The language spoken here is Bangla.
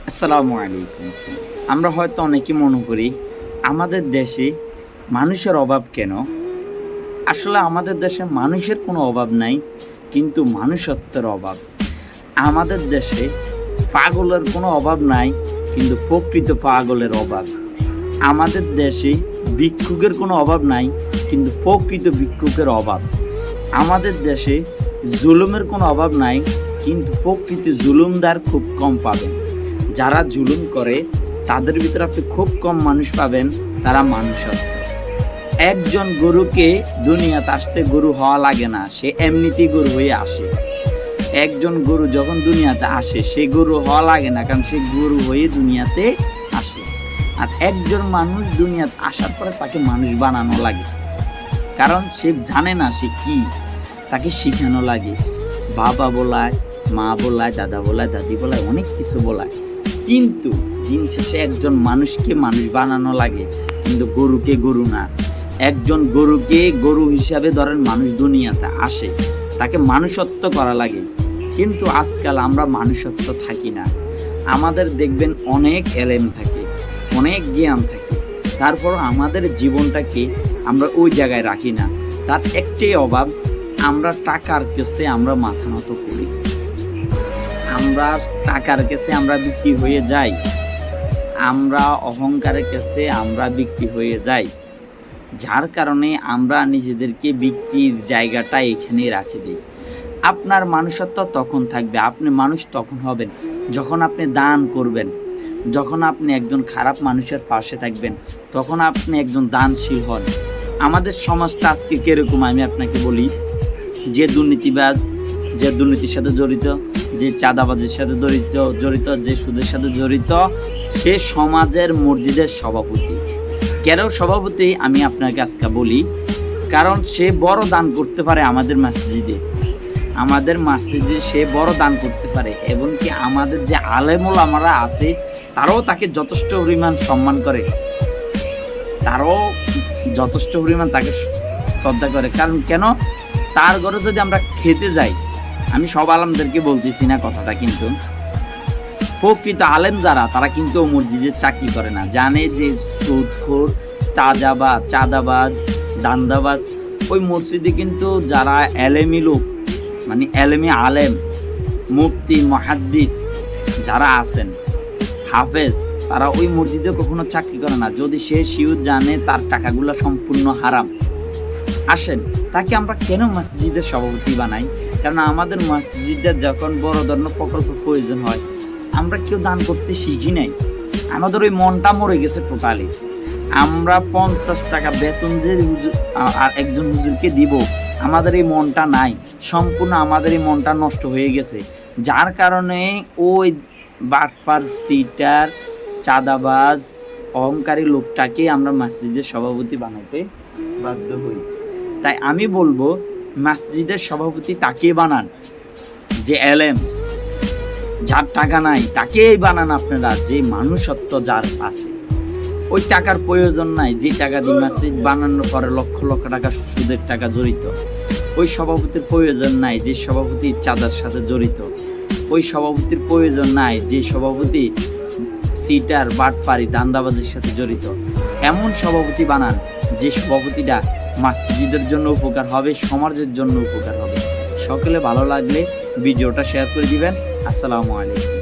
আসসালামু আলাইকুম। আমরা হয়তো অনেকে মনে করি আমাদের দেশে মানুষের অভাব কেন? আসলে আমাদের দেশে মানুষের কোনো অভাব নাই, কিন্তু মানুষত্বের অভাব। আমাদের দেশে পাগলের কোনো অভাব নাই, কিন্তু প্রকৃত পাগলের অভাব। আমাদের দেশে ভিক্ষুকের কোনো অভাব নাই, কিন্তু প্রকৃত ভিক্ষুকের অভাব। আমাদের দেশে জুলুমের কোনো অভাব নাই, কিন্তু প্রকৃত জুলুমদার খুব কম পাবেন। যারা জুলুম করে তাদের ভিতরে আপনি খুব কম মানুষ পাবেন তারা মানুষত্ব। একজন গরুকে দুনিয়াতে আসতে গরু হওয়া লাগে না, সে এমনিতেই গরু হয়ে আসে। একজন গরু যখন দুনিয়াতে আসে সে গরু হওয়া লাগে না, কারণ সে গরু হয়ে দুনিয়াতে আসে। আর একজন মানুষ দুনিয়াতে আসার পরে তাকে মানুষ বানানো লাগে, কারণ সে জানে না সে কি, তাকে শিখানো লাগে। বাবা বলায়, মা বলায়, দাদা বলায়, দাদি বলায়, অনেক কিছু বলায়, কিন্তু দিন শেষে একজন মানুষকে মানুষ বানানো লাগে, কিন্তু গরুকে গরু না। একজন গরুকে গরু হিসাবে ধরেন মানুষ দুনিয়াতে আসে, তাকে মানুষত্ব করা লাগে, কিন্তু আজকাল আমরা মানুষত্ব থাকি না। আমাদের দেখবেন অনেক এলেম থাকে, অনেক জ্ঞান থাকে, তারপর আমাদের জীবনটাকে আমরা ওই জায়গায় রাখি না। তার একটাই অভাব, আমরা টাকার কাছে আমরা মাথা নত করি, আমরা টাকার কাছে আমরা বিক্রি হয়ে যাই, আমরা অহংকারের কাছে আমরা বিক্রি হয়ে যাই, যার কারণে আমরা নিজেদেরকে বিক্রির জায়গাটা এখানে রাখি দিই। আপনার মানুষত্ব তখন থাকবে, আপনি মানুষ তখন হবেন যখন আপনি দান করবেন, যখন আপনি একজন খারাপ মানুষের পাশে থাকবেন, তখন আপনি একজন দানশীল হন। আমাদের সমাজটা আজকে কীরকম আমি আপনাকে বলি, যে দুর্নীতিবাজ, যে দুর্নীতির সাথে জড়িত, যে চাঁদাবাজির সাথে জড়িত, যে সুদের সাথে জড়িত, সে সমাজের মসজিদের সভাপতি। কেন সভাপতি আমি আপনাকে আজকে বলি, কারণ সে বড় দান করতে পারে আমাদের মসজিদে, সে বড় দান করতে পারে, এবং কি আমাদের যে আলেমুল আমরা আছে তারাও তাকে যথেষ্ট পরিমাণ সম্মান করে, তারাও যথেষ্ট পরিমাণ তাকে শ্রদ্ধা করে। কারণ কেন, তার ঘরে যদি আমরা খেতে যাই, আমি সব আলেমদেরকে বলতেছি না কথাটা, কিন্তু প্রকৃত আলেম যারা তারা কিন্তু মসজিদে চাকরি করে না, জানে যে সুদখোর, চাঁদাবাজ, দান্দাবাজ ওই মসজিদে কিন্তু যারা এলেমি লোক, মানে এলেমি আলেম, মুফতি, মুহাদ্দিস যারা আছেন, হাফেজ, তারা ওই মসজিদে কখনো চাকরি করে না, যদি সে শিওর জানে তার টাকাগুলো সম্পূর্ণ হারাম। আসেন, তাকে আমরা কেন মসজিদের সভাপতি বানাই? কারণ আমাদের মসজিদের যখন বড় ধরনের প্রকল্প প্রয়োজন হয়, আমরা কেউ দান করতে শিখি নাই, আমাদের ওই মনটা মরে গেছে টোটালি। আমরা 50 টাকা বেতন যে আর একজন হুজুরকে দিব, আমাদের এই মনটা নাই, সম্পূর্ণ আমাদের এই মনটা নষ্ট হয়ে গেছে, যার কারণে ওই বাটপার, সিটার, চাঁদাবাজ, অহংকারী লোকটাকে আমরা মসজিদের সভাপতি বানাতে বাধ্য হই। তাই আমি বলবো মসজিদের সভাপতি তাকে বানান যে এলেম, যার টাকা নাই তাকেই বানান আপনারা, যে মানুষত্ব যার আছে। ওই টাকার প্রয়োজন নাই, যে টাকা দিয়ে মসজিদ বানানোর পরে লক্ষ লক্ষ টাকা সুদের টাকা জড়িত, ওই সভাপতির প্রয়োজন নাই যে সভাপতি চাঁদার সাথে জড়িত, ওই সভাপতির প্রয়োজন নাই যে সভাপতি সিটার, বাটপারি, দান্দাবাজির সাথে জড়িত। এমন সভাপতি বানান যে সভাপতিটা মসজিদের জন্য উপকার হবে, সমাজের জন্য উপকার হবে। সকলে ভালো লাগলে ভিডিওটা শেয়ার করে দিবেন। আসসালামু আলাইকুম।